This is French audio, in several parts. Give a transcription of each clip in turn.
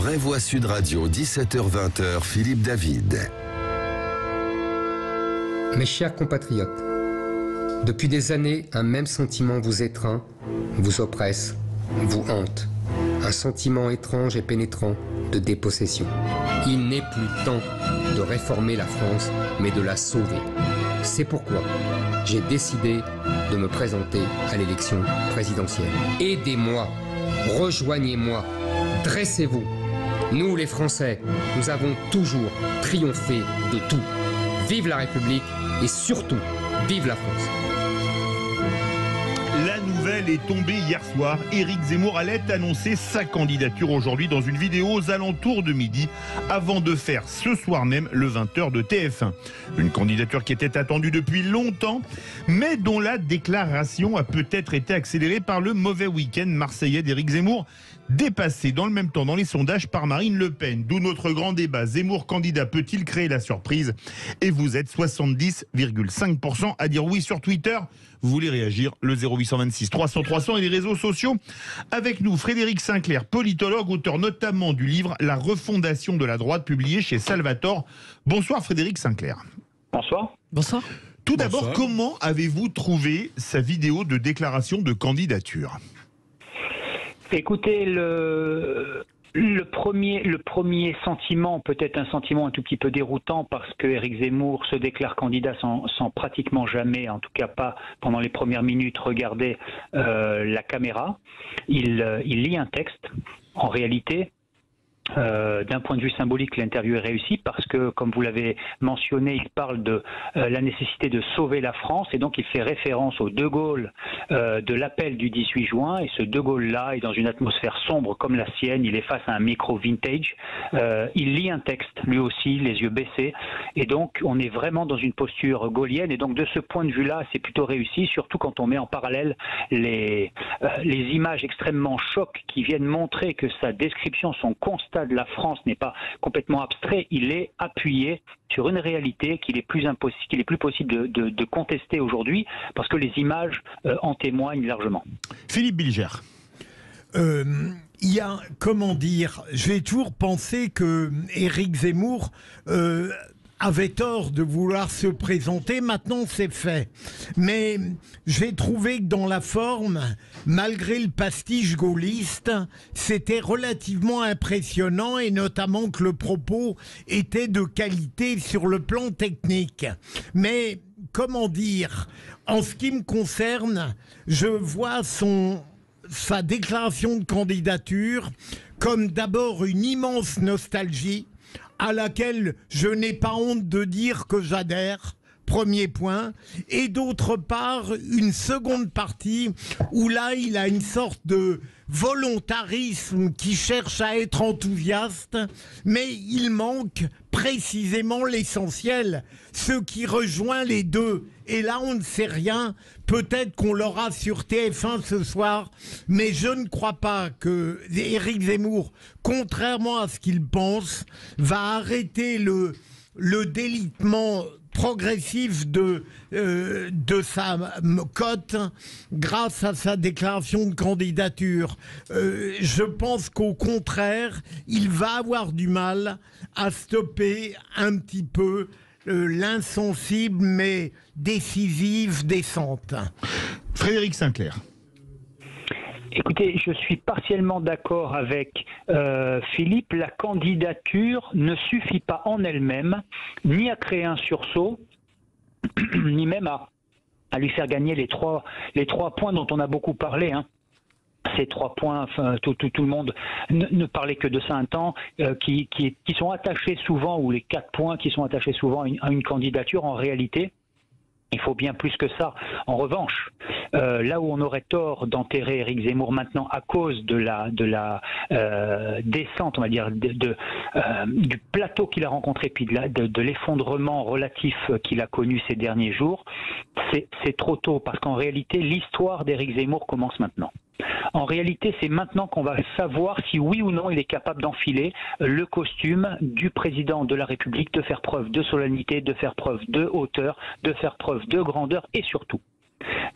Vraie Voix Sud Radio, 17h-20h, Philippe David. Mes chers compatriotes, depuis des années, un même sentiment vous étreint, vous oppresse, vous hante. Un sentiment étrange et pénétrant de dépossession. Il n'est plus temps de réformer la France, mais de la sauver. C'est pourquoi j'ai décidé de me présenter à l'élection présidentielle. Aidez-moi, rejoignez-moi, dressez-vous. Nous les Français, nous avons toujours triomphé de tout. Vive la République et surtout, vive la France. La nouvelle est tombée hier soir. Éric Zemmour allait annoncer sa candidature aujourd'hui dans une vidéo aux alentours de midi avant de faire ce soir même le 20h de TF1. Une candidature qui était attendue depuis longtemps, mais dont la déclaration a peut-être été accélérée par le mauvais week-end marseillais d'Éric Zemmour, dépassé dans le même temps dans les sondages par Marine Le Pen. D'où notre grand débat. Zemmour candidat peut-il créer la surprise? Et vous êtes 70,5% à dire oui sur Twitter. Vous voulez réagir? Le 0826 300 300 et les réseaux sociaux. Avec nous, Frédéric Sinclair, politologue, auteur notamment du livre La refondation de la droite, publié chez Salvatore. Bonsoir Frédéric Sinclair. Bonsoir. Bonsoir. Tout d'abord, comment avez-vous trouvé sa vidéo de déclaration de candidature? Écoutez, le premier sentiment, peut-être un sentiment un tout petit peu déroutant, parce que Éric Zemmour se déclare candidat sans pratiquement jamais, en tout cas pas pendant les premières minutes, regarder la caméra. Il lit un texte. En réalité, d'un point de vue symbolique, l'interview est réussie parce que, comme vous l'avez mentionné, il parle de la nécessité de sauver la France et donc il fait référence au De Gaulle de l'appel du 18 juin et ce De Gaulle-là est dans une atmosphère sombre comme la sienne, il est face à un micro vintage, il lit un texte lui aussi, les yeux baissés et donc on est vraiment dans une posture gaullienne et donc de ce point de vue-là, c'est plutôt réussi, surtout quand on met en parallèle les images extrêmement chocs qui viennent montrer que sa description, son constat de la France n'est pas complètement abstrait, il est appuyé sur une réalité qu'il est plus possible de contester aujourd'hui parce que les images en témoignent largement. Philippe Bilger. Il y a, comment dire, j'ai toujours pensé que Éric Zemmour avait tort de vouloir se présenter, maintenant c'est fait. Mais j'ai trouvé que dans la forme, malgré le pastiche gaulliste, c'était relativement impressionnant et notamment que le propos était de qualité sur le plan technique. Mais, comment dire, en ce qui me concerne, je vois sa déclaration de candidature comme d'abord une immense nostalgie à laquelle je n'ai pas honte de dire que j'adhère, premier point, et d'autre part, une seconde partie où là, il a une sorte de volontarisme qui cherche à être enthousiaste, mais il manque précisément l'essentiel, ce qui rejoint les deux. Et là, on ne sait rien. Peut-être qu'on l'aura sur TF1 ce soir, mais je ne crois pas que Éric Zemmour, contrairement à ce qu'il pense, va arrêter le délitement progressif de sa cote grâce à sa déclaration de candidature. Je pense qu'au contraire, il va avoir du mal à stopper un petit peu l'insensible mais décisive descente. Frédéric Sinclair. Écoutez, je suis partiellement d'accord avec Philippe. La candidature ne suffit pas en elle-même ni à créer un sursaut, ni même à lui faire gagner les trois points dont on a beaucoup parlé. Ces 3 points, enfin, tout le monde ne parlait que de ça un temps, qui sont attachés souvent, ou les 4 points qui sont attachés souvent à une candidature, en réalité, il faut bien plus que ça. En revanche, là où on aurait tort d'enterrer Éric Zemmour maintenant à cause de la descente, on va dire, du plateau qu'il a rencontré, puis de l'effondrement relatif qu'il a connu ces derniers jours, c'est trop tôt, parce qu'en réalité, l'histoire d'Éric Zemmour commence maintenant. En réalité, c'est maintenant qu'on va savoir si oui ou non il est capable d'enfiler le costume du président de la République, de faire preuve de solennité, de faire preuve de hauteur, de faire preuve de grandeur et surtout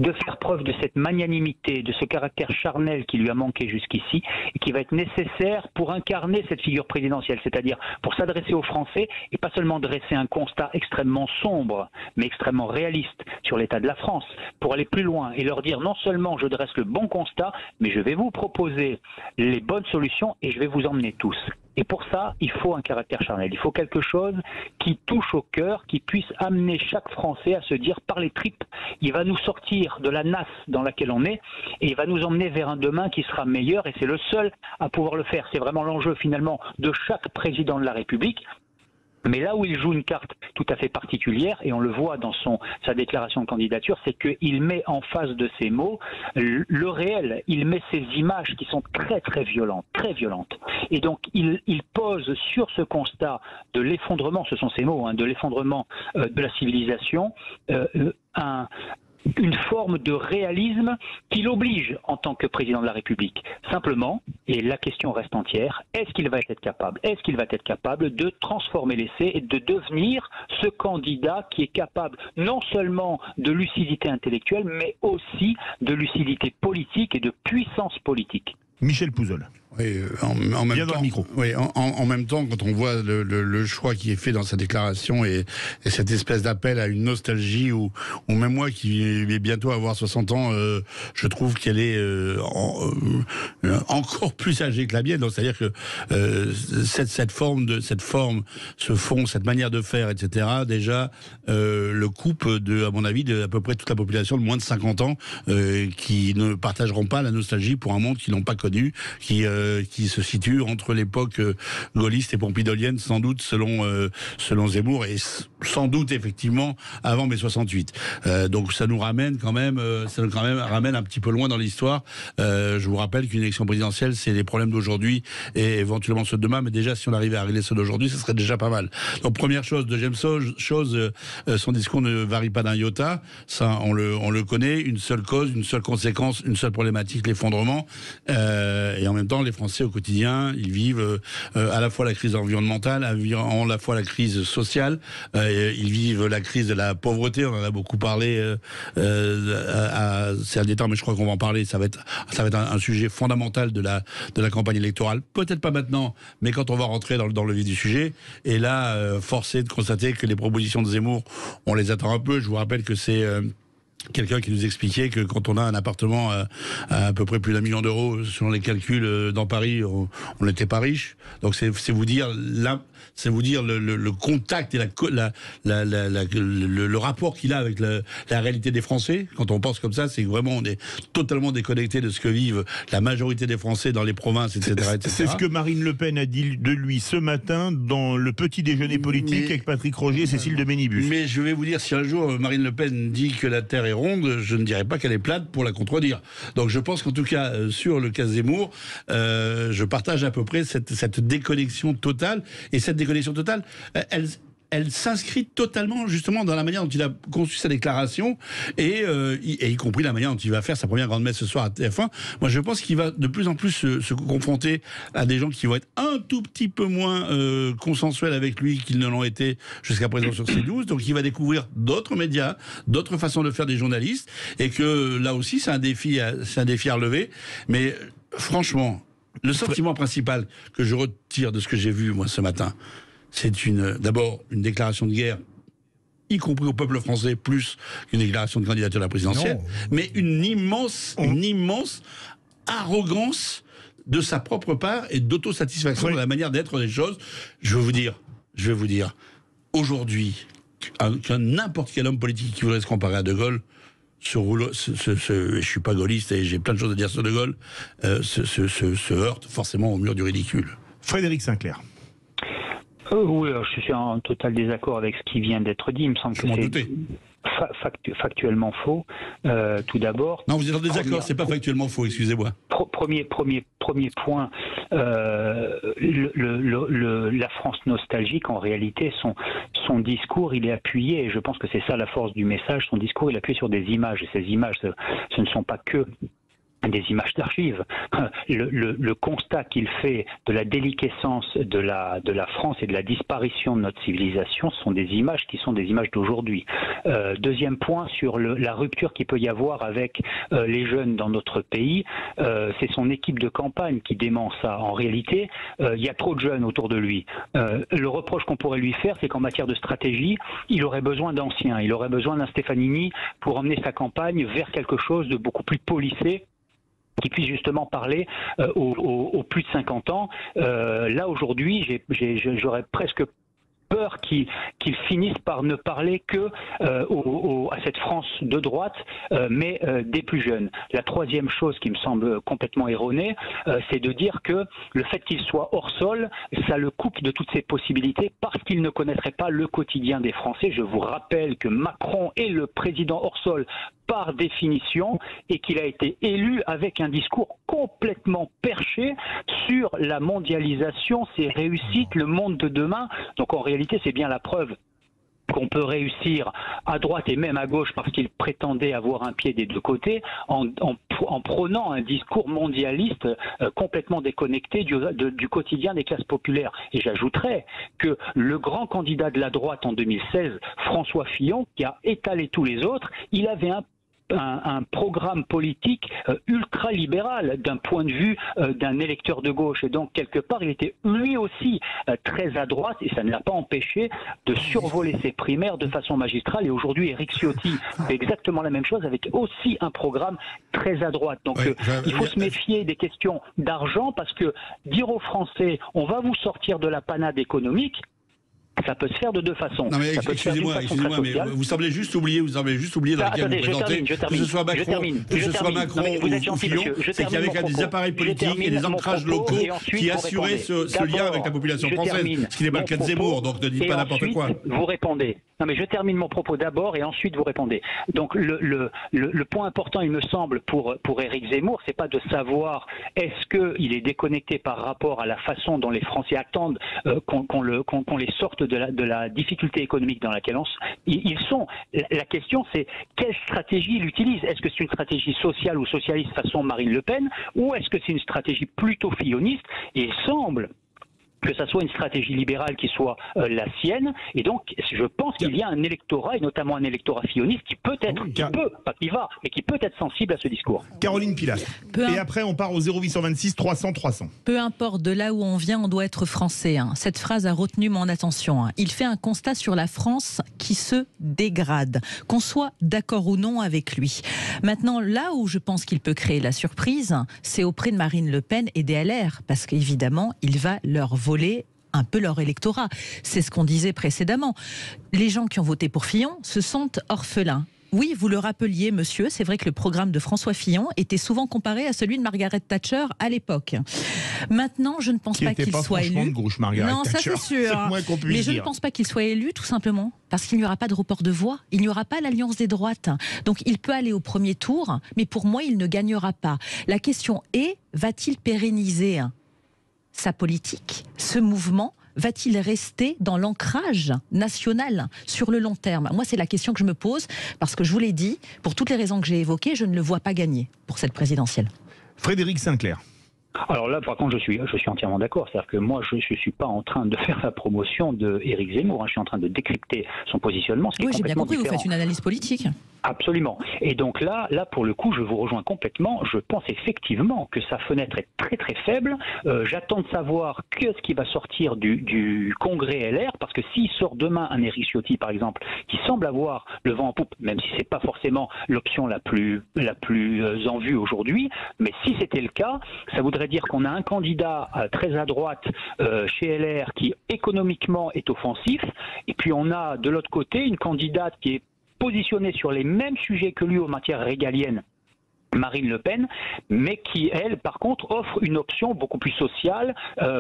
de faire preuve de cette magnanimité, de ce caractère charnel qui lui a manqué jusqu'ici et qui va être nécessaire pour incarner cette figure présidentielle, c'est-à-dire pour s'adresser aux Français et pas seulement dresser un constat extrêmement sombre, mais extrêmement réaliste sur l'état de la France, pour aller plus loin et leur dire non seulement je dresse le bon constat, mais je vais vous proposer les bonnes solutions et je vais vous emmener tous. Et pour ça, il faut un caractère charnel. Il faut quelque chose qui touche au cœur, qui puisse amener chaque Français à se dire par les tripes, il va nous sortir de la nasse dans laquelle on est et il va nous emmener vers un demain qui sera meilleur et c'est le seul à pouvoir le faire. C'est vraiment l'enjeu finalement de chaque président de la République. Mais là où il joue une carte tout à fait particulière, et on le voit dans sa déclaration de candidature, c'est qu'il met en face de ses mots le réel. Il met ces images qui sont très très violentes, très violentes. Et donc il pose sur ce constat de l'effondrement, ce sont ses mots, de l'effondrement de la civilisation, une forme de réalisme qui l'oblige en tant que président de la République. Simplement, et la question reste entière, est-ce qu'il va être capable de transformer l'essai et de devenir ce candidat qui est capable non seulement de lucidité intellectuelle, mais aussi de lucidité politique et de puissance politique. Michel Pouzol. Oui, en même temps, micro. Oui, en même temps, quand on voit le choix qui est fait dans sa déclaration et cette espèce d'appel à une nostalgie où même moi qui vais bientôt avoir 60 ans, je trouve qu'elle est encore plus âgée que la mienne. C'est-à-dire que cette forme, ce fond, cette manière de faire, etc. Déjà le coupe à mon avis, de à peu près toute la population de moins de 50 ans qui ne partageront pas la nostalgie pour un monde qu'ils n'ont pas connu, qui se situe entre l'époque gaulliste et pompidolienne, sans doute selon Zemmour, et sans doute effectivement avant mai 68. Donc ça nous ramène quand même, ramène un petit peu loin dans l'histoire. Je vous rappelle qu'une élection présidentielle, c'est les problèmes d'aujourd'hui et éventuellement ceux de demain, mais déjà si on arrivait à régler ceux d'aujourd'hui, ce serait déjà pas mal. Donc première chose, deuxième chose, son discours ne varie pas d'un iota. Ça, on le connaît. Une seule cause, une seule conséquence, une seule problématique, l'effondrement. Et en même temps, les Français au quotidien, ils vivent à la fois la crise environnementale, à la fois la crise sociale, ils vivent la crise de la pauvreté, on en a beaucoup parlé c'est un détail, mais je crois qu'on va en parler, ça va être un sujet fondamental de la campagne électorale, peut-être pas maintenant, mais quand on va rentrer dans le vif du sujet, et là, force est de constater que les propositions de Zemmour, on les attend un peu. Je vous rappelle que c'est quelqu'un qui nous expliquait que quand on a un appartement à peu près plus d'1 million d'euros, selon les calculs dans Paris, on n'était pas riche. Donc c'est vous dire le contact et le rapport qu'il a avec la réalité des Français. Quand on pense comme ça, c'est que vraiment on est totalement déconnecté de ce que vivent la majorité des Français dans les provinces, etc. C'est ce que Marine Le Pen a dit de lui ce matin dans le petit déjeuner politique avec Patrick Rogier et Cécile de Ménibus. Mais je vais vous dire, si un jour Marine Le Pen dit que la Terre est ronde, je ne dirais pas qu'elle est plate pour la contredire. Donc je pense qu'en tout cas, sur le cas Zemmour, je partage à peu près cette déconnexion totale. Et cette déconnexion totale, elle s'inscrit totalement justement dans la manière dont il a conçu sa déclaration et y compris la manière dont il va faire sa première grande messe ce soir à TF1. Moi, je pense qu'il va de plus en plus se confronter à des gens qui vont être un tout petit peu moins consensuels avec lui qu'ils ne l'ont été jusqu'à présent sur C12. Donc, il va découvrir d'autres médias, d'autres façons de faire des journalistes, et que là aussi, c'est un défi à relever. Mais franchement, le sentiment principal que je retire de ce que j'ai vu moi ce matin, c'est d'abord une déclaration de guerre, y compris au peuple français, plus qu'une déclaration de candidature à la présidentielle, mais une immense arrogance de sa propre part et d'autosatisfaction de la manière d'être des choses. Je vais vous dire, aujourd'hui, n'importe quel homme politique qui voudrait se comparer à De Gaulle, je suis pas gaulliste et j'ai plein de choses à dire sur De Gaulle, se heurte forcément au mur du ridicule. Frédéric Sinclair. Oui, je suis en total désaccord avec ce qui vient d'être dit. Il me semble que c'est factuellement faux. Tout d'abord. Non, vous êtes en désaccord, c'est pas factuellement faux, excusez-moi. Premier point, la France nostalgique, en réalité, son discours, il est appuyé, et je pense que c'est ça la force du message, son discours, il est appuyé sur des images, et ces images, ce ne sont pas que des images d'archives. Le constat qu'il fait de la déliquescence de la France et de la disparition de notre civilisation sont des images qui sont des images d'aujourd'hui. Deuxième point, sur la rupture qu'il peut y avoir avec les jeunes dans notre pays, c'est son équipe de campagne qui dément ça. En réalité, il y a trop de jeunes autour de lui. Le reproche qu'on pourrait lui faire, c'est qu'en matière de stratégie, il aurait besoin d'anciens, il aurait besoin d'un Stefanini pour emmener sa campagne vers quelque chose de beaucoup plus policé, qui puisse justement parler aux plus de 50 ans. Là, aujourd'hui, j'aurais presque peur qu'ils finissent par ne parler que à cette France de droite, mais des plus jeunes. La troisième chose qui me semble complètement erronée, c'est de dire que le fait qu'il soit hors sol, ça le coupe de toutes ses possibilités parce qu'il ne connaîtrait pas le quotidien des Français. Je vous rappelle que Macron est le président hors sol par définition et qu'il a été élu avec un discours complètement perché sur la mondialisation, ses réussites, le monde de demain. Donc en réalité, c'est bien la preuve qu'on peut réussir à droite et même à gauche parce qu'il prétendait avoir un pied des deux côtés en prônant un discours mondialiste complètement déconnecté du quotidien des classes populaires. Et j'ajouterais que le grand candidat de la droite en 2016, François Fillon, qui a étalé tous les autres, il avait un programme politique ultra-libéral d'un point de vue d'un électeur de gauche. Et donc, quelque part, il était lui aussi très à droite et ça ne l'a pas empêché de survoler ses primaires de façon magistrale. Et aujourd'hui, Éric Ciotti fait exactement la même chose avec aussi un programme très à droite. Donc, il faut se méfier des questions d'argent parce que dire aux Français, on va vous sortir de la panade économique, ça peut se faire de deux façons. Non mais excusez-moi, mais vous semblez juste oublier dans laquelle vous présentez, que ce soit Macron ou Fillon, c'est qu'il y avait des appareils politiques et des ancrages locaux qui assuraient ce lien avec la population française, ce qui n'est pas le cas de Zemmour, donc ne dites pas n'importe quoi. Vous répondez. Non mais je termine mon propos d'abord et ensuite vous répondez. Donc le point important, il me semble, pour Éric Zemmour, c'est pas de savoir est-ce qu'il est déconnecté par rapport à la façon dont les Français attendent qu'on les sorte de la difficulté économique dans laquelle ils sont. La question, c'est quelle stratégie il utilise. Est-ce que c'est une stratégie sociale ou socialiste façon Marine Le Pen, ou est-ce que c'est une stratégie plutôt filloniste? Et il semble que ça soit une stratégie libérale qui soit la sienne, et donc je pense qu'il y a un électorat, et notamment un électorat filloniste, qui peut être, pas qui va, mais qui peut être sensible à ce discours. Caroline Pilas. Et après on part au 0826 300 300. Peu importe de là où on vient, on doit être français. Cette phrase a retenu mon attention. Il fait un constat sur la France qui se dégrade, qu'on soit d'accord ou non avec lui. Maintenant, là où je pense qu'il peut créer la surprise, c'est auprès de Marine Le Pen et des LR, parce qu'évidemment, il va leur voler un peu leur électorat. C'est ce qu'on disait précédemment. Les gens qui ont voté pour Fillon se sentent orphelins. Oui, vous le rappeliez, monsieur, c'est vrai que le programme de François Fillon était souvent comparé à celui de Margaret Thatcher à l'époque. Maintenant, je ne pense pas qu'il soit élu. De gauche, Margaret non, Thatcher. ça c'est sûr. Mais je ne pense pas qu'il soit élu, tout simplement, parce qu'il n'y aura pas de report de voix. Il n'y aura pas l'alliance des droites. Donc il peut aller au premier tour, mais pour moi, il ne gagnera pas. La question est, va-t-il pérenniser sa politique, ce mouvement? Va-t-il rester dans l'ancrage national sur le long terme? Moi, c'est la question que je me pose, parce que je vous l'ai dit, pour toutes les raisons que j'ai évoquées, je ne le vois pas gagner pour cette présidentielle. Frédéric Sinclair. Alors là, par contre, je suis entièrement d'accord. C'est-à-dire que moi, je ne suis pas en train de faire la promotion d'Éric Zemmour. Je suis en train de décrypter son positionnement. Oui, j'ai bien compris, différent. Vous faites une analyse politique. Absolument. Et donc là, pour le coup, je vous rejoins complètement. Je pense effectivement que sa fenêtre est très très faible. J'attends de savoir ce qui va sortir du congrès LR, parce que s'il sort demain un Éric Ciotti, par exemple, qui semble avoir le vent en poupe, même si c'est pas forcément l'option la plus en vue aujourd'hui, mais si c'était le cas, ça voudrait dire qu'on a un candidat très à droite chez LR qui économiquement est offensif, et puis on a de l'autre côté une candidate qui est positionnée sur les mêmes sujets que lui en matière régalienne, Marine Le Pen, mais qui, elle, par contre, offre une option beaucoup plus sociale,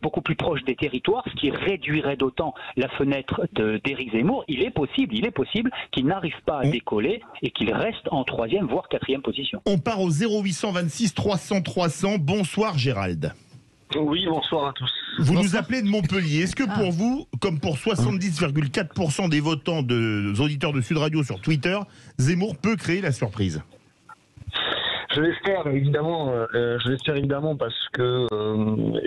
beaucoup plus proche des territoires, ce qui réduirait d'autant la fenêtre d'Éric Zemmour. Il est possible qu'il n'arrive pas à décoller et qu'il reste en 3e, voire 4e position. On part au 0826 300 300. Bonsoir Gérald. Oui, bonsoir à tous. Vous nous appelez de Montpellier. Est-ce que pour vous, comme pour 70,4% des votants des auditeurs de Sud Radio sur Twitter, Zemmour peut créer la surprise ? Je l'espère évidemment parce que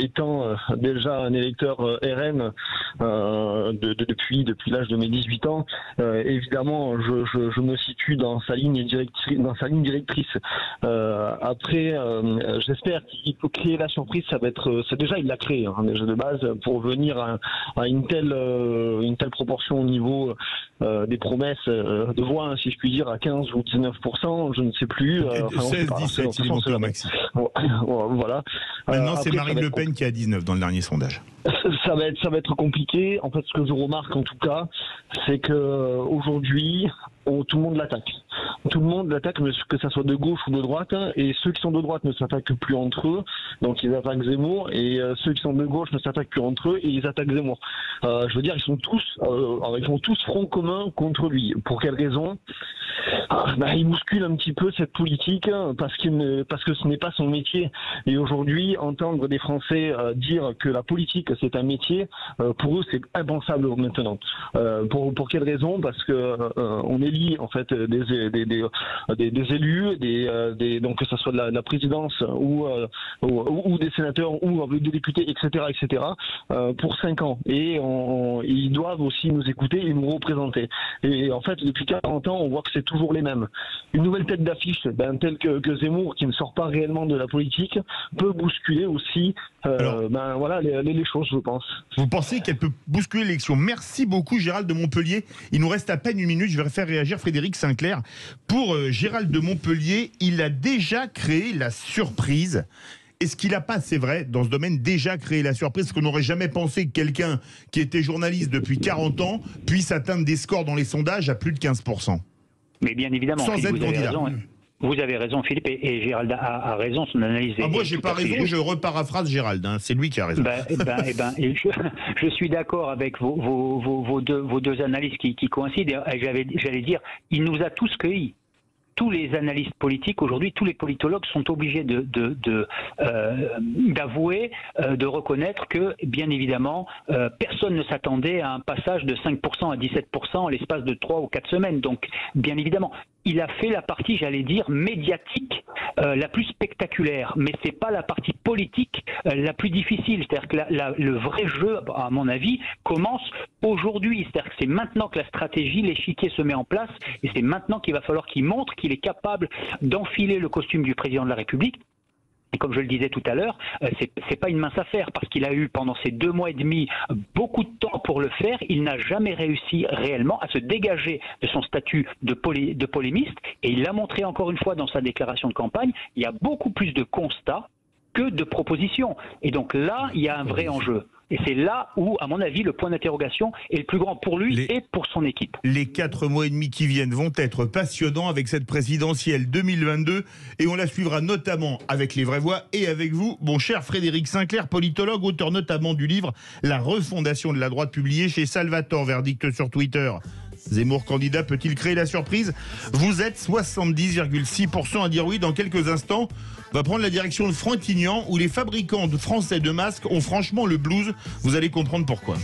étant déjà un électeur RN depuis l'âge de mes 18 ans, évidemment je me situe dans sa ligne directrice. Après, j'espère qu'il faut créer la surprise. Ça va être, c'est déjà il l'a créé déjà de base pour venir à une telle proportion au niveau des promesses de voix, si je puis dire, à 15 ou 19%, je ne sais plus. 16-17, il est monté au maxi. Voilà. Maintenant, c'est Marine Le Pen qui est à 19 dans le dernier sondage. Ça va être compliqué. En fait, ce que je remarque en tout cas, c'est que aujourd'hui, tout le monde l'attaque. Tout le monde l'attaque, que ça soit de gauche ou de droite. Et ceux qui sont de droite ne s'attaquent plus entre eux, donc ils attaquent Zemmour. Et ceux qui sont de gauche ne s'attaquent plus entre eux et ils attaquent Zemmour. Je veux dire, ils font tous front commun contre lui. Pour quelle raison? Il bouscule un petit peu cette politique parce que ce n'est pas son métier. Et aujourd'hui, entendre des Français dire que la politique c'est un métier, pour eux c'est impensable maintenant. Pour quelle raison? Parce que on élit en fait des élus, donc que ce soit de la présidence ou des sénateurs ou des députés, etc., pour 5 ans. Et ils doivent aussi nous écouter et nous représenter. Et en fait, depuis 40 ans, on voit que c'est toujours les mêmes. Une nouvelle tête d'affiche, telle que Zemmour, qui ne sort pas réellement de la politique, peut bousculer aussi les choses, je pense. Vous pensez qu'elle peut bousculer l'élection? Merci beaucoup, Gérald de Montpellier. Il nous reste à peine 1 minute. Je vais faire réagir Frédéric Sinclair. Pour Gérald de Montpellier, il a déjà créé la surprise. Est-ce qu'il n'a pas, c'est vrai, dans ce domaine, déjà créé la surprise? Parce qu'on n'aurait jamais pensé que quelqu'un qui était journaliste depuis 40 ans puisse atteindre des scores dans les sondages à plus de 15%. Mais bien évidemment, sans être candidat. Vous avez raison, Philippe, et Gérald a raison, son analyse est... moi, j'ai pas raison, je reparaphrase Gérald, c'est lui qui a raison. Je suis d'accord avec vos deux analyses qui coïncident, et j'allais dire, il nous a tous cueillis. Tous les analystes politiques aujourd'hui, tous les politologues sont obligés d'avouer, de reconnaître que, bien évidemment, personne ne s'attendait à un passage de 5% à 17% en l'espace de 3 ou 4 semaines. Donc, bien évidemment, il a fait la partie, j'allais dire, médiatique la plus spectaculaire, mais c'est pas la partie politique la plus difficile. C'est-à-dire que le vrai jeu, à mon avis, commence aujourd'hui. C'est-à-dire que c'est maintenant que la stratégie, l'échiquier se met en place, et c'est maintenant qu'il va falloir qu'il montre qu'il est capable d'enfiler le costume du président de la République. Et comme je le disais tout à l'heure, c'est pas une mince affaire parce qu'il a eu pendant ces 2 mois et demi beaucoup de temps pour le faire. Il n'a jamais réussi réellement à se dégager de son statut de polémiste et il l'a montré encore une fois dans sa déclaration de campagne. Il y a beaucoup plus de constats que de propositions. Et donc là, il y a un vrai enjeu. Et c'est là où, à mon avis, le point d'interrogation est le plus grand pour lui et pour son équipe. Les 4 mois et demi qui viennent vont être passionnants avec cette présidentielle 2022 et on la suivra notamment avec les vraies voix et avec vous, mon cher Frédéric Sinclair, politologue, auteur notamment du livre La refondation de la droite, publié chez Salvatore, verdict sur Twitter. Zemmour candidat peut-il créer la surprise? Vous êtes 70,6% à dire oui. Dans quelques instants, on va prendre la direction de Frontignan où les fabricants français de masques ont franchement le blues. Vous allez comprendre pourquoi.